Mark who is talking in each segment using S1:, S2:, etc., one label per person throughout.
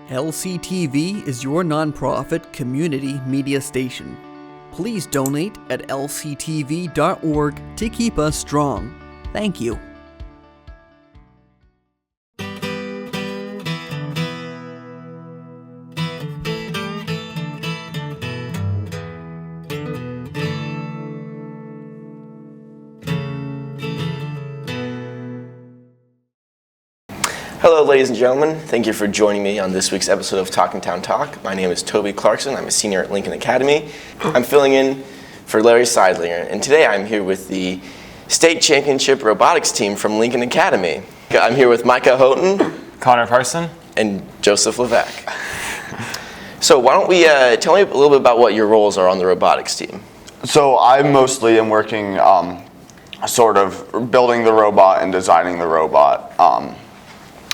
S1: LCTV is your nonprofit community media station. Please donate at lctv.org to keep us strong. Thank you.
S2: Hello, ladies and gentlemen. Thank you for joining me on this week's episode of Talkin Town Talk. My name is Toby Clarkson. I'm a senior at Lincoln Academy. I'm filling in for Larry Seidlinger, and today I'm here with the state championship robotics team from Lincoln Academy. I'm here with Micah Houghton,
S3: Connor Parson,
S2: and Joseph Levesque. So why don't we tell me a little bit about what your roles are on the robotics team?
S4: So I mostly am working sort of building the robot and designing the robot.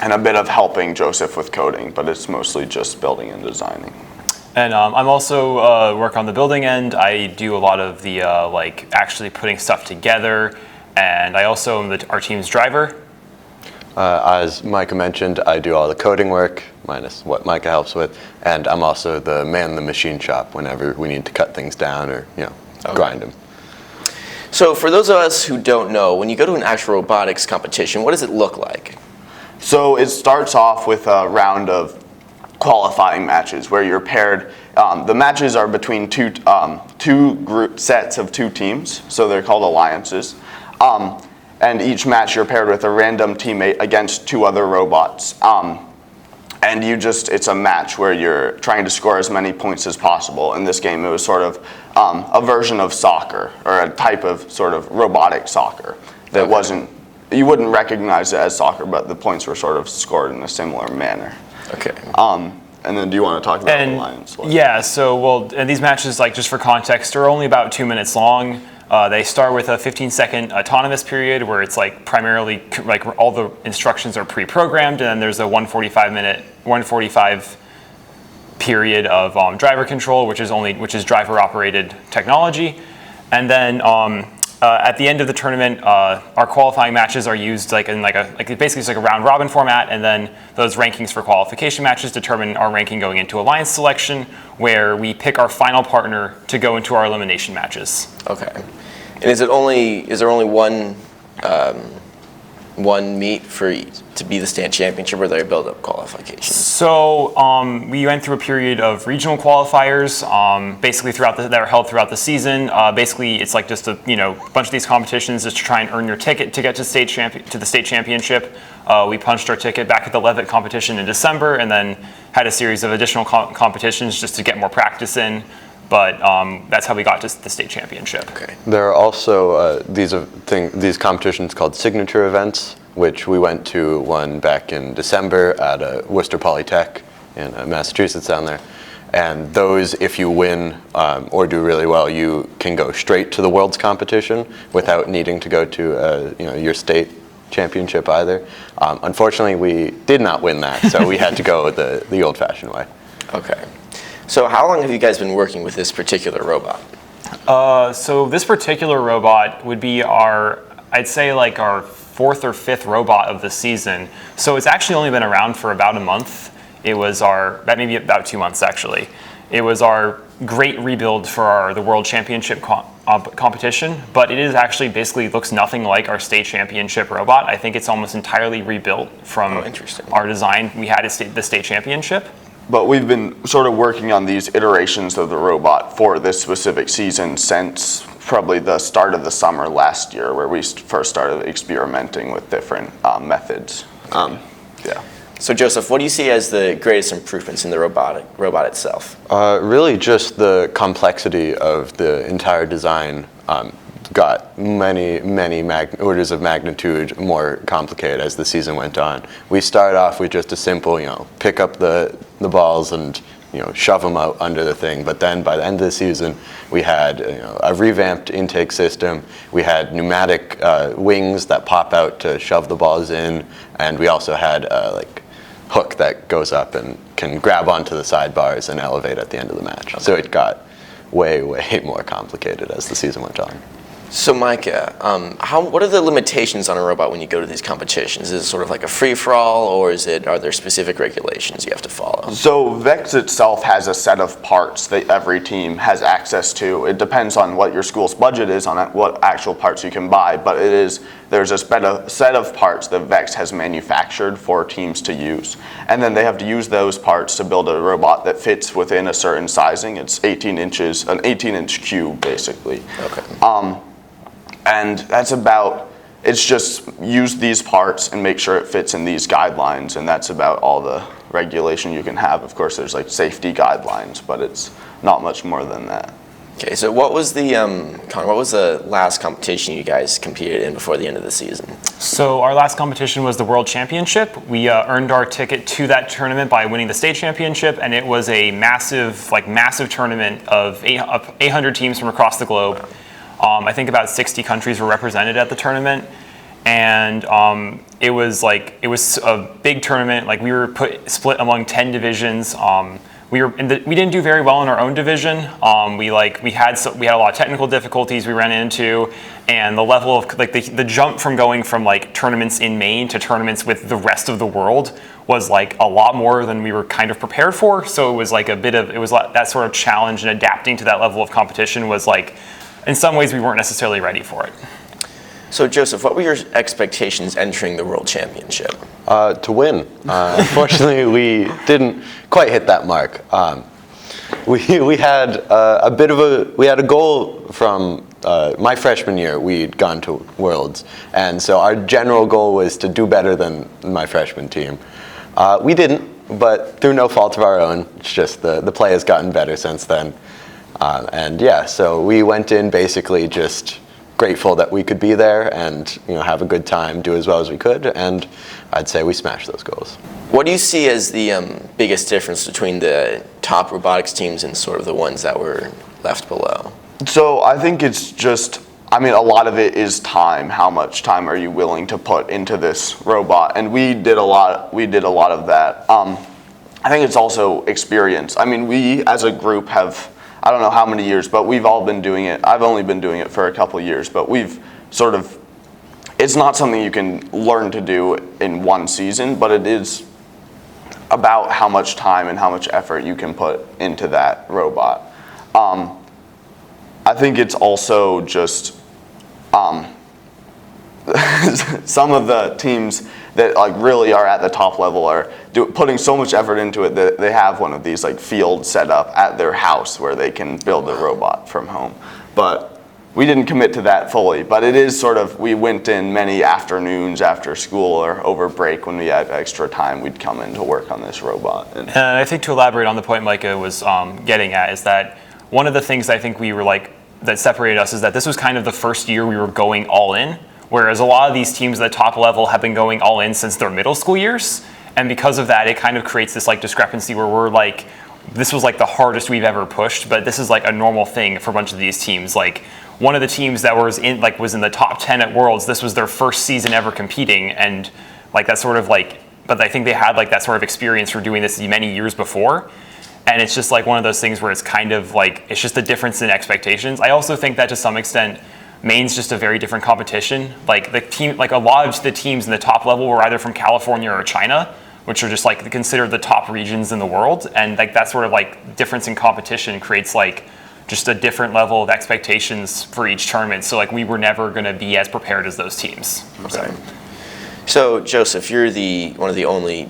S4: And a bit of helping Joseph with coding, but it's mostly just building and designing.
S3: And I'm also work on the building end. I do a lot of the actually putting stuff together, and I also am our team's driver.
S5: As Micah mentioned, I do all the coding work, minus what Micah helps with, and I'm also the man in the machine shop whenever we need to cut things down or grind them.
S2: So for those of us who don't know, when you go to an actual robotics competition, what does it look like?
S4: So it starts off with a round of qualifying matches where you're paired. The matches are between two group sets of two teams, so they're called alliances. And each match you're paired with a random teammate against two other robots. And it's a match where you're trying to score as many points as possible. In this game, it was sort of a version of soccer, or a type of sort of robotic soccer that wasn't. You wouldn't recognize it as soccer, but the points were sort of scored in a similar manner.
S2: Okay.
S4: And then do you want to talk about Alliance?
S3: Yeah, and these matches, just for context, are only about 2 minutes long. They start with a 15-second autonomous period where it's primarily all the instructions are pre-programmed, and then there's a 145 period of driver control, which is driver-operated technology, and then at the end of the tournament, our qualifying matches are used basically it's like a round robin format, and then those rankings for qualification matches determine our ranking going into alliance selection, where we pick our final partner to go into our elimination matches.
S2: Okay. And is there only one meet to be the state championship, or they build up qualifications?
S3: So we went through a period of regional qualifiers, basically that are held throughout the season. Basically, it's just a bunch of these competitions just to try and earn your ticket to get to the state championship. We punched our ticket back at the Levitt competition in December, and then had a series of additional competitions just to get more practice in. But that's how we got to the state championship.
S2: Okay.
S5: There are also these competitions called signature events, which we went to one back in December at Worcester Polytech in Massachusetts down there. And those, if you win or do really well, you can go straight to the World's competition without needing to go to your state championship either. Unfortunately, we did not win that, so we had to go the old-fashioned way.
S2: Okay. So how long have you guys been working with this particular robot?
S3: So this particular robot would be our fourth or fifth robot of the season. So it's actually only been around for about a month. It was maybe about 2 months actually. It was our great rebuild for the World Championship competition, but it is actually basically looks nothing like our state championship robot. I think it's almost entirely rebuilt from our design we had at the state championship.
S4: But we've been sort of working on these iterations of the robot for this specific season since probably the start of the summer last year, where we first started experimenting with different methods.
S2: So Joseph, what do you see as the greatest improvements in the robot itself?
S5: Really just the complexity of the entire design got many orders of magnitude more complicated as the season went on. We started off with just a simple, pick up the balls and shove them out under the thing. But then by the end of the season, we had a revamped intake system. We had pneumatic wings that pop out to shove the balls in, and we also had hook that goes up and can grab onto the sidebars and elevate at the end of the match. Okay. So it got way more complicated as the season went on.
S2: So Micah, what are the limitations on a robot when you go to these competitions? Is it sort of like a free-for-all, or are there specific regulations you have to follow?
S4: So VEX itself has a set of parts that every team has access to. It depends on what your school's budget is on what actual parts you can buy, but there's a set of parts that VEX has manufactured for teams to use. And then they have to use those parts to build a robot that fits within a certain sizing. It's 18 inches, an 18-inch cube, basically.
S2: Okay.
S4: And that's it's just use these parts and make sure it fits in these guidelines, and that's about all the regulation you can have. Of course, there's like safety guidelines, but it's not much more than that.
S2: Okay, so what was the last competition you guys competed in before the end of the season?
S3: So our last competition was the World Championship. We earned our ticket to that tournament by winning the state championship, and it was a massive tournament of 800 teams from across the globe. I think about 60 countries were represented at the tournament, and it was a big tournament. Like, we were split among 10 divisions. We didn't do very well in our own division. We had a lot of technical difficulties we ran into, and the level of the jump from going from tournaments in Maine to tournaments with the rest of the world was a lot more than we were kind of prepared for. So it was that sort of challenge, and adapting to that level of competition was in some ways we weren't necessarily ready for it.
S2: So Joseph, what were your expectations entering the World Championship?
S5: To win. Unfortunately, we didn't quite hit that mark. We had a goal from my freshman year. We'd gone to Worlds, and so our general goal was to do better than my freshman team. We didn't, but through no fault of our own. It's just the play has gotten better since then. So we went in basically just grateful that we could be there and have a good time, do as well as we could, and I'd say we smashed those goals.
S2: What do you see as the biggest difference between the top robotics teams and sort of the ones that were left below?
S4: So I think it's just, a lot of it is time. How much time are you willing to put into this robot? And we did a lot of that. I think it's also experience. We as a group have, I don't know how many years, but we've all been doing it. I've only been doing it for a couple of years, but it's not something you can learn to do in one season, but it is about how much time and how much effort you can put into that robot. I think it's also just some of the teams that really are at the top level are putting so much effort into it that they have one of these fields set up at their house where they can build a robot from home. But we didn't commit to that fully. But it is we went in many afternoons after school or over break when we had extra time. We'd come in to work on this robot. And
S3: I think, to elaborate on the point Micah was getting at, is that one of the things I think we were that separated us is that this was kind of the first year we were going all in. Whereas a lot of these teams at the top level have been going all in since their middle school years. And because of that, it kind of creates this discrepancy where we're this was the hardest we've ever pushed, but this is a normal thing for a bunch of these teams. One of the teams that was in the top 10 at Worlds, this was their first season ever competing, and that sort of but I think they had that sort of experience for doing this many years before. And it's just one of those things where it's kind of it's just a difference in expectations. I also think that to some extent, Maine's just a very different competition. A lot of the teams in the top level were either from California or China, which are just considered the top regions in the world. And that sort of difference in competition creates just a different level of expectations for each tournament. So we were never going to be as prepared as those teams.
S2: Okay. So Joseph, you're one of the only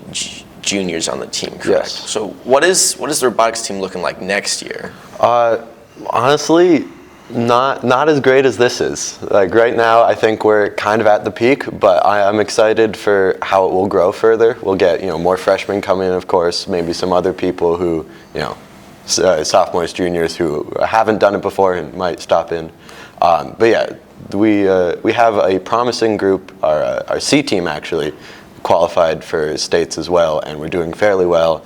S2: juniors on the team, correct?
S5: Yes.
S2: So what is the robotics team looking like next year?
S5: Honestly, not as great as this is. Right now, I think we're kind of at the peak, but I'm excited for how it will grow further. We'll get more freshmen coming in, of course, maybe some other people who sophomores, juniors who haven't done it before and might stop in. But yeah, we have a promising group. Our C team actually qualified for states as well, and we're doing fairly well.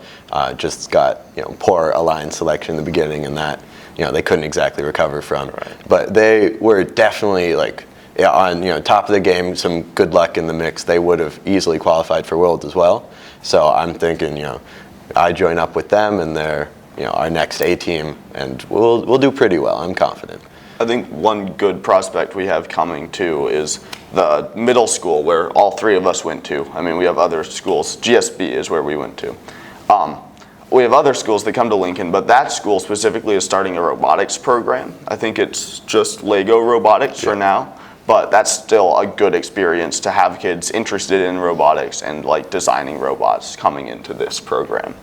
S5: Just got poor aligned selection in the beginning, and that they couldn't exactly recover from.
S2: Right.
S5: But they were definitely on top of the game. Some good luck in the mix. They would have easily qualified for Worlds as well. So I'm thinking I join up with them, and they're our next A team, and we'll do pretty well. I'm confident.
S4: I think one good prospect we have coming too is the middle school where all three of us went to. I mean, we have other schools. GSB is where we went to. We have other schools that come to Lincoln, but that school specifically is starting a robotics program. I think it's just Lego robotics for now, but that's still a good experience to have kids interested in robotics and like designing robots coming into this program.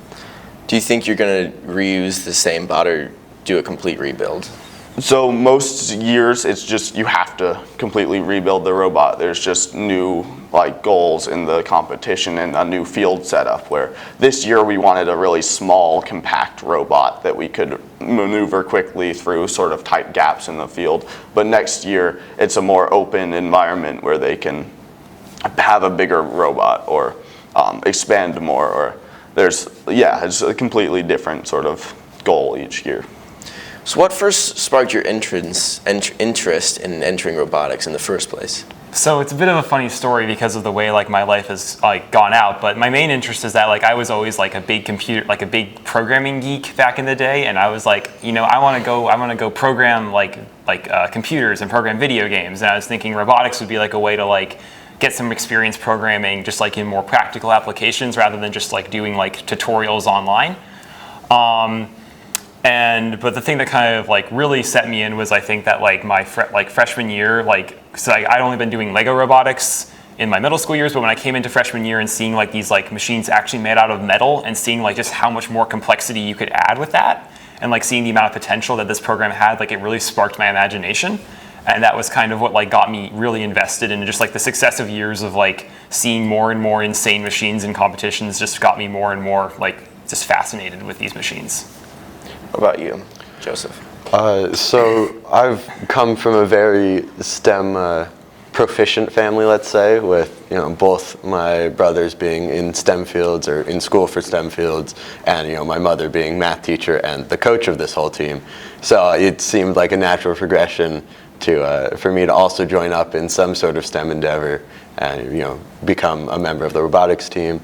S2: Do you think you're going to reuse the same bot or do a complete rebuild?
S4: So most years it's just you have to completely rebuild the robot. There's just new like goals in the competition and a new field setup, where this year we wanted a really small, compact robot that we could maneuver quickly through sort of tight gaps in the field. But next year it's a more open environment where they can have a bigger robot or expand more, or it's a completely different sort of goal each year.
S2: So what first sparked your interest in entering robotics in the first place?
S3: So it's a bit of a funny story because of the way like my life has like gone out, but my main interest is that like I was always like a big programming geek back in the day, and I was like, I want to go program like computers and program video games, and I was thinking robotics would be like a way to like get some experience programming just like in more practical applications rather than just like doing like tutorials online. But the thing that kind of like really set me in was I think that like my freshman year, so I'd only been doing Lego robotics in my middle school years, but when I came into freshman year and seeing like these like machines actually made out of metal and seeing like just how much more complexity you could add with that, and like seeing the amount of potential that this program had, like it really sparked my imagination. And that was kind of what like got me really invested in just like the successive years of like seeing more and more insane machines in competitions just got me more and more like just fascinated with these machines.
S2: What about you, Joseph?
S5: So I've come from a very STEM proficient family, let's say, with both my brothers being in STEM fields or in school for STEM fields, and my mother being math teacher and the coach of this whole team. So it seemed like a natural progression for me to also join up in some sort of STEM endeavor and become a member of the robotics team.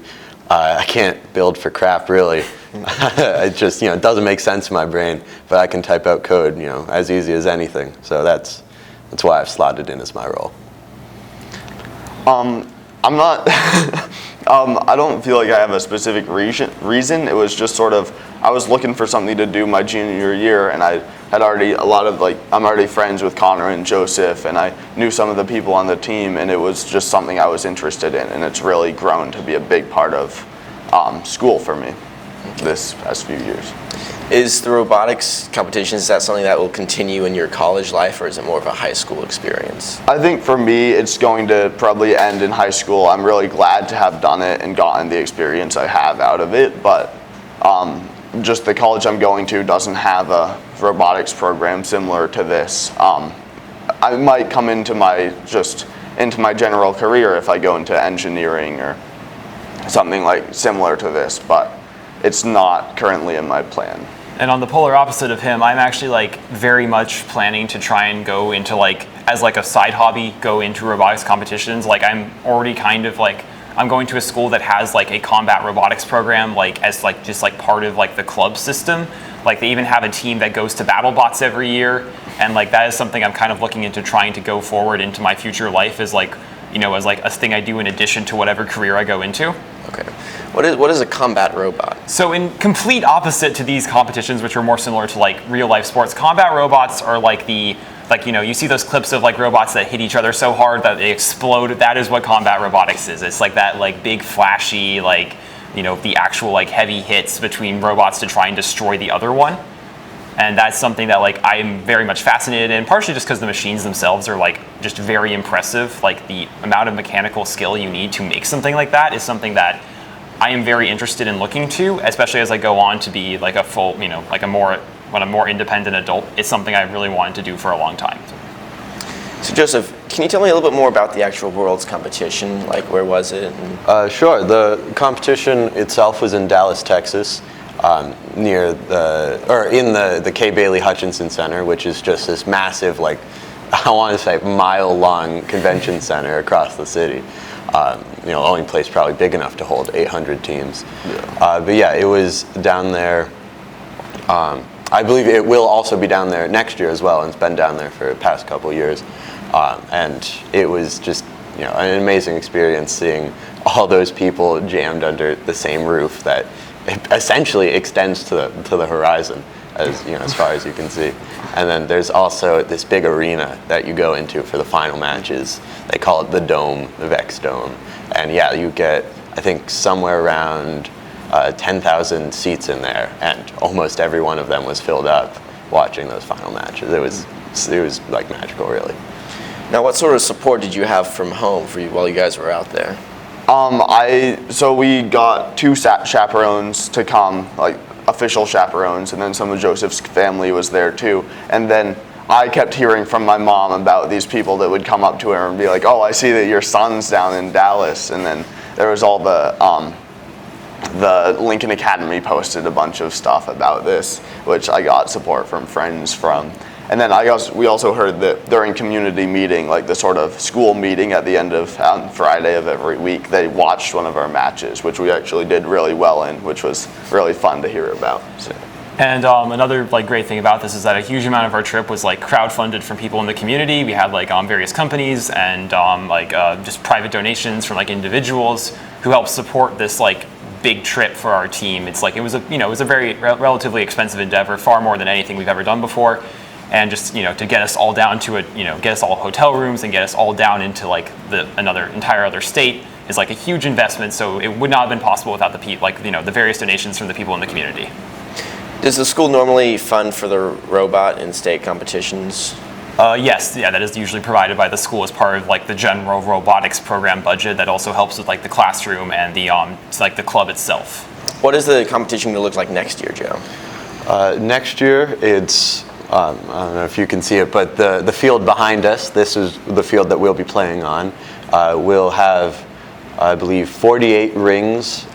S5: I can't build for crap, really. It just it doesn't make sense in my brain, but I can type out code as easy as anything. So that's why I've slotted in as my role.
S4: I'm not. I don't feel like I have a specific reason. It was just sort of I was looking for something to do my junior year, and I had already I'm already friends with Connor and Joseph, and I knew some of the people on the team, and it was just something I was interested in, and it's really grown to be a big part of school for me this past few years.
S2: Is the robotics competition, is that something that will continue in your college life, or is it more of a high school experience?
S4: I think for me, it's going to probably end in high school. I'm really glad to have done it and gotten the experience I have out of it, but just the college I'm going to doesn't have a robotics program similar to this. I might come into my general career if I go into engineering or something like similar to this, but it's not currently in my plan.
S3: And on the polar opposite of him, I'm actually like very much planning to try and go into like as like a side hobby, go into robotics competitions. Like I'm already kind of like I'm going to a school that has like a combat robotics program, like as like just like part of like the club system. Like they even have a team that goes to BattleBots every year, and like that is something I'm kind of looking into trying to go forward into my future life as like as like a thing I do in addition to whatever career I go into.
S2: Okay. What is a combat robot?
S3: So in complete opposite to these competitions, which are more similar to like real life sports, combat robots are like you see those clips of like robots that hit each other so hard that they explode. That is what combat robotics is. It's like that like big flashy like the actual like heavy hits between robots to try and destroy the other one. And that's something that like I'm very much fascinated in, partially just because the machines themselves are like just very impressive. Like the amount of mechanical skill you need to make something like that is something that I am very interested in looking to, especially as I go on to be like a full, like a more independent adult. It's something I really wanted to do for a long time.
S2: So Joseph, can you tell me a little bit more about the actual Worlds competition? Like where was it?
S5: Sure. The competition itself was in Dallas, Texas. In the Kay Bailey Hutchinson Center, which is just this massive, like, I want to say mile-long convention center across the city. Only place probably big enough to hold 800 teams. Yeah. But yeah, it was down there. I believe it will also be down there next year as well, and it's been down there for the past couple years. And it was just an amazing experience seeing all those people jammed under the same roof that essentially extends to the horizon, as far as you can see. And then there's also this big arena that you go into for the final matches. They call it the Dome, the Vex Dome. And yeah, you get, I think, somewhere around 10,000 seats in there, and almost every one of them was filled up watching those final matches. It was like magical, really.
S2: Now, what sort of support did you have from home while you guys were out there?
S4: So we got 2 chaperones to come, like official chaperones, and then some of Joseph's family was there too. And then I kept hearing from my mom about these people that would come up to her and be like, "Oh, I see that your son's down in Dallas." And then there was all the Lincoln Academy posted a bunch of stuff about this, which I got support from friends from. And then we also heard that during community meeting, like the sort of school meeting at the end of on Friday of every week, they watched one of our matches, which we actually did really well in, which was really fun to hear about. So.
S3: And another great thing about this is that a huge amount of our trip was crowdfunded from people in the community. We had various companies and just private donations from individuals who helped support this big trip for our team. It was a very relatively expensive endeavor, far more than anything we've ever done before. And just to get us all down to get us all hotel rooms and get us all down into entire other state is a huge investment. So it would not have been possible without the various donations from the people in the community.
S2: Does the school normally fund for the robot in state competitions?
S3: Yes, that is usually provided by the school as part of the general robotics program budget. That also helps with the classroom and the club itself.
S2: What is the competition going to look like next year, Joe?
S5: Next year, it's I don't know if you can see it, but the field behind us, this is the field that we'll be playing on. We'll have, I believe, 48 rings,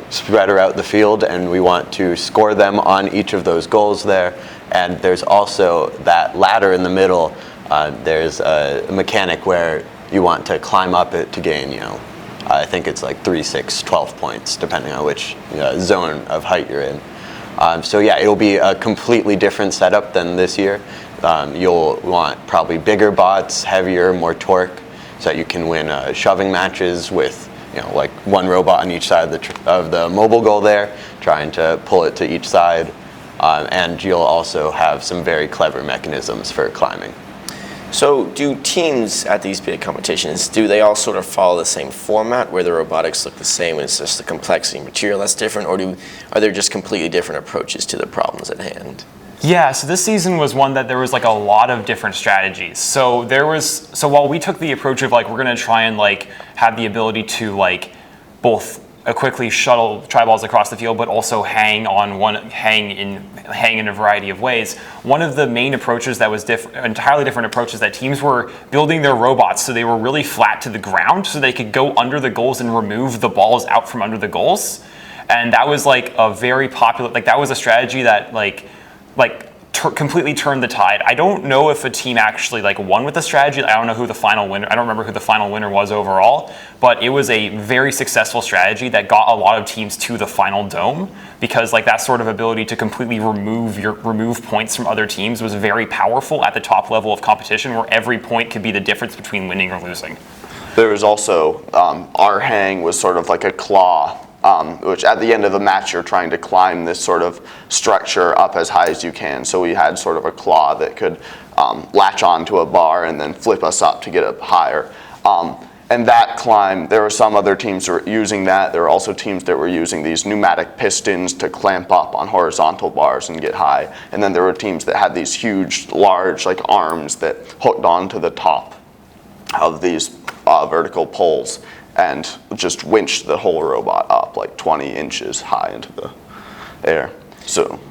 S5: spread around the field, and we want to score them on each of those goals there. And there's also that ladder in the middle. There's a mechanic where you want to climb up it to gain, I think it's 3, 6, 12 points, depending on which zone of height you're in. So yeah, it'll be a completely different setup than this year. You'll want probably bigger bots, heavier, more torque, so that you can win shoving matches with one robot on each side of the mobile goal there, trying to pull it to each side. And you'll also have some very clever mechanisms for climbing.
S2: So do teams at these big competitions, do they all sort of follow the same format where the robotics look the same and it's just the complexity and material that's different, or are there just completely different approaches to the problems at hand?
S3: Yeah, so this season was one that there was a lot of different strategies. So while we took the approach of we're going to try and have the ability to both quickly shuttle tri-balls across the field, but also hang in a variety of ways. One of the main approaches that was entirely different approaches that teams were building their robots so they were really flat to the ground, so they could go under the goals and remove the balls out from under the goals. And that was a very popular, that was a strategy that completely turned the tide. I don't know if a team actually won with the strategy. I don't know who the final winner. I don't remember who the final winner was overall, but it was a very successful strategy that got a lot of teams to the final dome, because that sort of ability to completely remove points from other teams was very powerful at the top level of competition, where every point could be the difference between winning or losing.
S4: There was also our hang was sort of like a claw. Which at the end of the match you're trying to climb this sort of structure up as high as you can. So we had sort of a claw that could latch onto a bar and then flip us up to get up higher. And that climb, there were some other teams that were using that. There were also teams that were using these pneumatic pistons to clamp up on horizontal bars and get high. And then there were teams that had these huge, large arms that hooked onto the top of these vertical poles and just winched the whole robot up 20 inches high into the air. So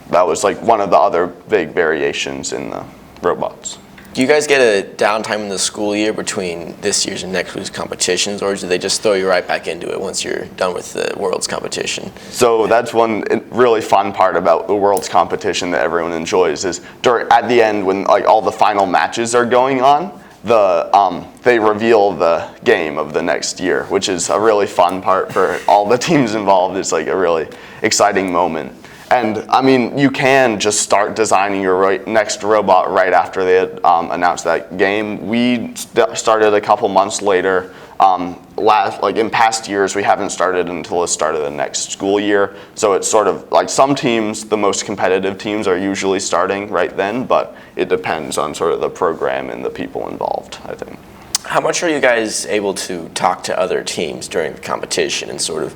S4: that was one of the other big variations in the robots.
S2: Do you guys get a downtime in the school year between this year's and next week's competitions, or do they just throw you right back into it once you're done with the World's competition? So
S4: that's one really fun part about the World's competition that everyone enjoys is at the end when all the final matches are going on, they reveal the game of the next year, which is a really fun part for all the teams involved. It's a really exciting moment. And I mean, you can just start designing your next robot right after they had announced that game. We started a couple months later. In past years, we haven't started until the start of the next school year. So it's sort of like some teams, the most competitive teams are usually starting right then, but it depends on sort of the program and the people involved, I think.
S2: How much are you guys able to talk to other teams during the competition and sort of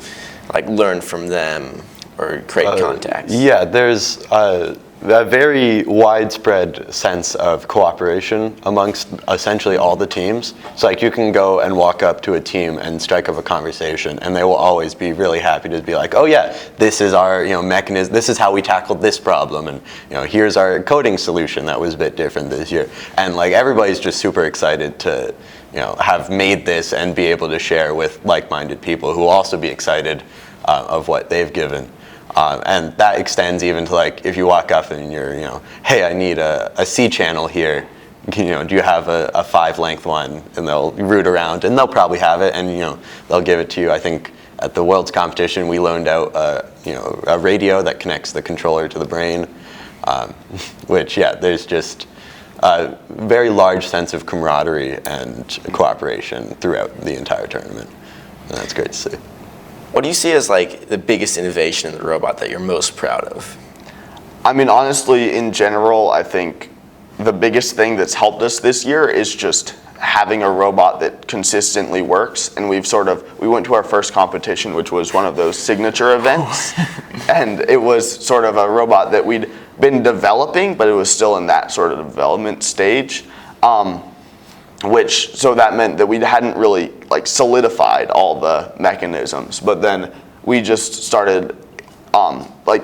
S2: like learn from them or create contacts?
S5: Yeah, there's a very widespread sense of cooperation amongst essentially all the teams. So like you can go and walk up to a team and strike up a conversation, and they will always be really happy to be like, oh yeah, this is our mechanism, this is how we tackled this problem, and here's our coding solution that was a bit different this year. And like everybody's just super excited to have made this and be able to share with like-minded people who will also be excited of what they've given. And that extends even to like if you walk up and you're, hey, I need a C channel here. Do you have a 5-length one? And they'll root around and they'll probably have it, and they'll give it to you. I think at the World's competition we loaned out a radio that connects the controller to the brain, which there's just a very large sense of camaraderie and cooperation throughout the entire tournament, and that's great to see.
S2: What do you see as like the biggest innovation in the robot that you're most proud of?
S4: I mean, honestly, in general, I think the biggest thing that's helped us this year is just having a robot that consistently works. And we went to our first competition, which was one of those signature events. And it was sort of a robot that we'd been developing, but it was still in that sort of development stage. So that meant that we hadn't really like solidified all the mechanisms, but then we just started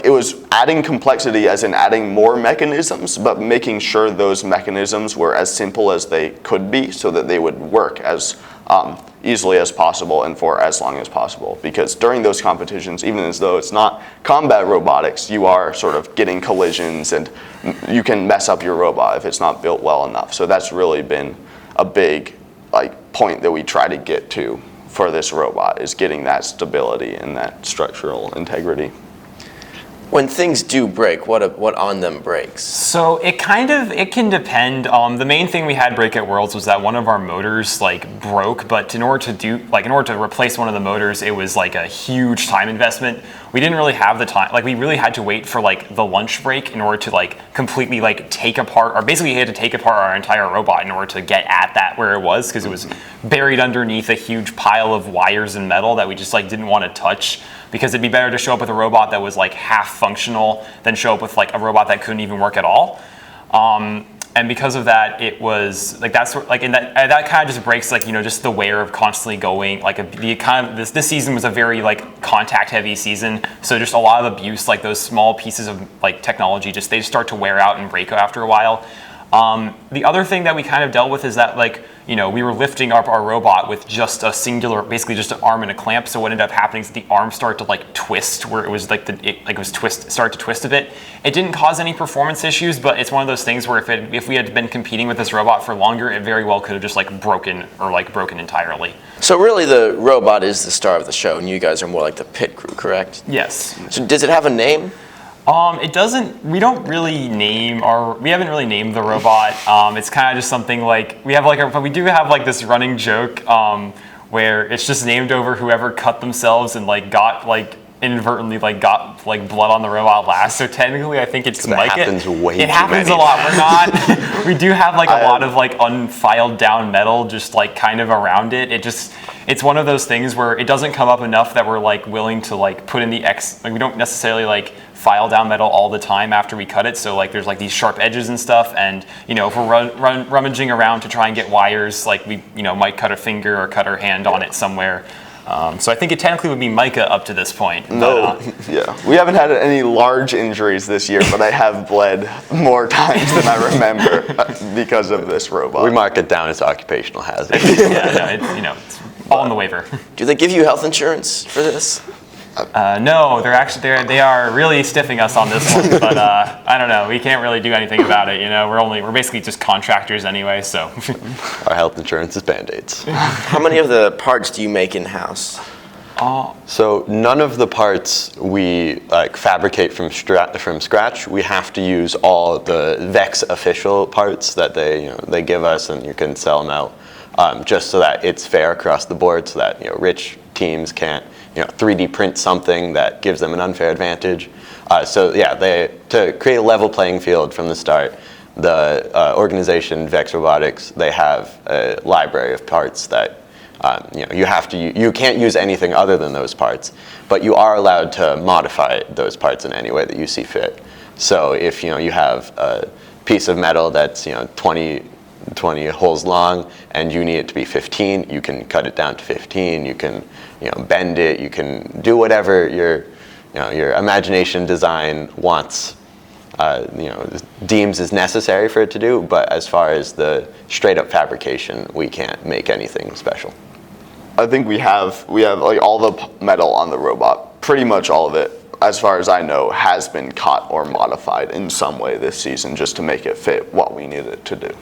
S4: it was adding complexity as in adding more mechanisms, but making sure those mechanisms were as simple as they could be so that they would work as easily as possible and for as long as possible. Because during those competitions, even as though it's not combat robotics, you are sort of getting collisions and you can mess up your robot if it's not built well enough. So that's really been a big point that we try to get to for this robot, is getting that stability and that structural integrity.
S2: When things do break, what on them breaks?
S3: So it can depend. The main thing we had break at Worlds was that one of our motors broke, but in order to replace one of the motors, it was like a huge time investment. We didn't really have the time. We really had to wait for the lunch break in order to completely take apart, or basically we had to take apart our entire robot in order to get at that where it was, because it was buried underneath a huge pile of wires and metal that we just didn't want to touch. Because it'd be better to show up with a robot that was half functional than show up with a robot that couldn't even work at all. And because of that, it was that's and that kind of just breaks just the wear of constantly going this season was a very contact heavy season, so just a lot of abuse, those small pieces of technology they just start to wear out and break after a while. The other thing that we kind of dealt with is that we were lifting up our robot with just a singular, basically just an arm and a clamp. So what ended up happening is the arm started to twist, where it was started to twist a bit. It didn't cause any performance issues, but it's one of those things where if we had been competing with this robot for longer, it very well could have just broken entirely.
S2: So really, the robot is the star of the show, and you guys are more like the pit crew, correct?
S3: Yes.
S2: So does it have a name?
S3: It doesn't. We haven't really named the robot. It's kind of just something we do have this running joke where it's just named over whoever cut themselves and got inadvertently got blood on the robot last. So technically, I think it's Mike. It happens a lot. We're not. We do have a lot of unfiled down metal just kind of around it. It's one of those things where it doesn't come up enough that we're willing to put in the we don't necessarily file down metal all the time after we cut it, so there's these sharp edges and stuff, and if we're rummaging around to try and get wires, we might cut a finger or cut our hand on it somewhere. So I think it technically would be Micah up to this point.
S4: No, we haven't had any large injuries this year, but I have bled more times than I remember because of this robot.
S5: We mark it down as occupational hazard.
S3: It's all in the waiver.
S2: Do they give you health insurance for this?
S3: No, they are really stiffing us on this one, but I don't know. We can't really do anything about it. We're basically just contractors anyway. So
S5: our health insurance is Band-Aids.
S2: How many of the parts do you make in house?
S5: So none of the parts we fabricate from scratch. We have to use all the VEX official parts that they give us, and you can sell them out, just so that it's fair across the board, so that rich teams can't 3D print something that gives them an unfair advantage. To create a level playing field from the start, the organization VEX Robotics, they have a library of parts that you can't use anything other than those parts, but you are allowed to modify those parts in any way that you see fit. So if you have a piece of metal that's 20 holes long and you need it to be 15, you can cut it down to 15. You can bend it. You can do whatever your imagination design wants. Deems is necessary for it to do, but as far as the straight up fabrication, we can't make anything special.
S4: I think we have like all the metal on the robot, pretty much all of it, as far as I know, has been cut or modified in some way this season just to make it fit what we need it to do.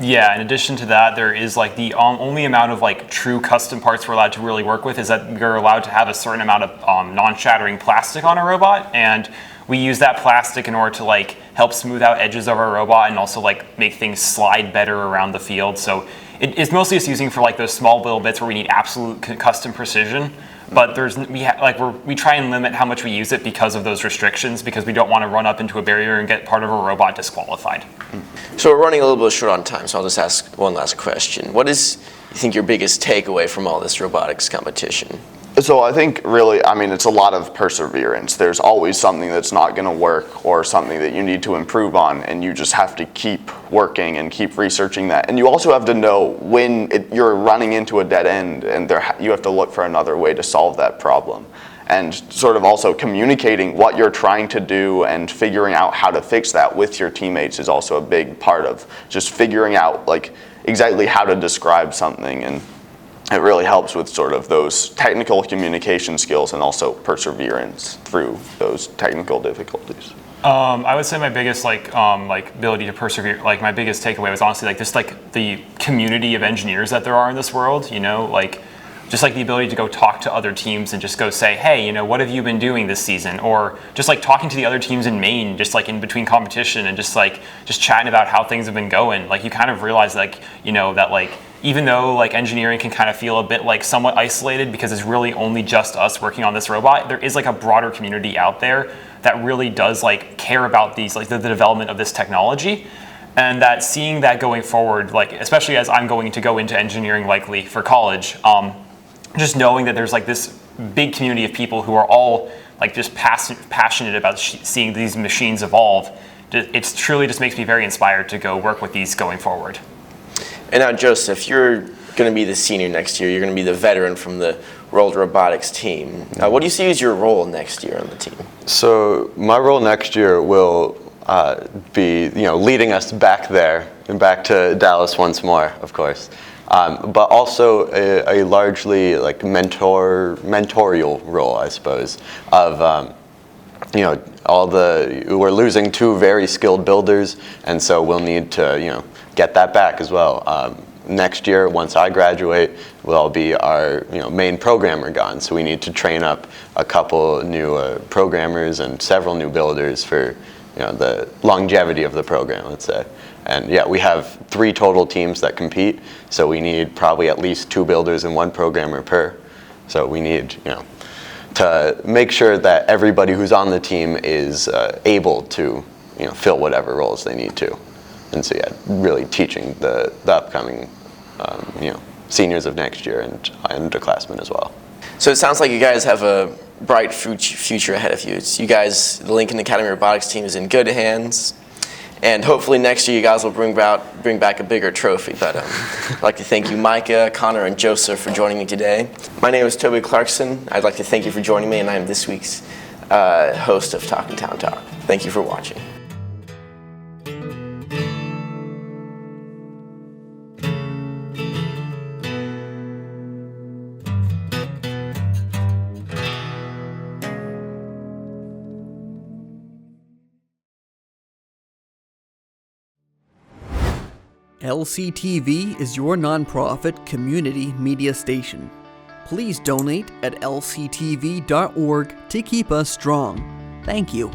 S3: Yeah, in addition to that, there is like the only amount of like true custom parts we're allowed to really work with is that you're allowed to have a certain amount of non-shattering plastic on a robot, and we use that plastic in order to like help smooth out edges of our robot and also like make things slide better around the field. So it's mostly just using for like those small little bits where we need absolute custom precision. But we try and limit how much we use it because of those restrictions, because we don't want to run up into a barrier and get part of a robot disqualified.
S2: So we're running a little bit short on time, so I'll just ask one last question. What is, you think, your biggest takeaway from all this robotics competition?
S4: So I think really, it's a lot of perseverance. There's always something that's not going to work or something that you need to improve on, and you just have to keep working and keep researching that. And you also have to know when you're running into a dead end, and you have to look for another way to solve that problem. And sort of also communicating what you're trying to do and figuring out how to fix that with your teammates is also a big part of just figuring out like exactly how to describe something, and it really helps with sort of those technical communication skills and also perseverance through those technical difficulties.
S3: I would say my biggest ability to persevere, like my biggest takeaway was honestly like just like the community of engineers that there are in this world, just like the ability to go talk to other teams and just go say, hey, what have you been doing this season? Or just like talking to the other teams in Maine, just like in between competition and just chatting about how things have been going. Like you kind of realize that even though like engineering can kind of feel a bit like somewhat isolated because it's really only just us working on this robot, there is like a broader community out there that really does like care about these, like the development of this technology. And that seeing that going forward, like especially as I'm going to go into engineering likely for college, just knowing that there's like this big community of people who are all like just passionate about seeing these machines evolve, it truly just makes me very inspired to go work with these going forward.
S2: And now, Joseph, you're going to be the senior next year. You're going to be the veteran from the World Robotics team. What do you see as your role next year on the team?
S5: So my role next year will be, leading us back there and back to Dallas once more, of course. But also a largely like mentorial role, I suppose, of we're losing two very skilled builders, and so we'll need to get that back as well. Next year, once I graduate, will be our main programmer gone. So we need to train up a couple new programmers and several new builders for the longevity of the program, let's say. And yeah, we have 3 total teams that compete, so we need probably at least 2 builders and 1 programmer per. So we need to make sure that everybody who's on the team is able to fill whatever roles they need to. And so yeah, really teaching the upcoming seniors of next year and underclassmen as well.
S2: So it sounds like you guys have a bright future ahead of you. You guys, the Lincoln Academy Robotics team is in good hands, and hopefully next year you guys will bring back a bigger trophy. But I'd like to thank you, Micah, Connor, and Joseph, for joining me today. My name is Toby Clarkson. I'd like to thank you for joining me, and I am this week's host of Talkin Town Talk. Thank you for watching.
S1: LCTV is your nonprofit community media station. Please donate at lctv.org to keep us strong. Thank you.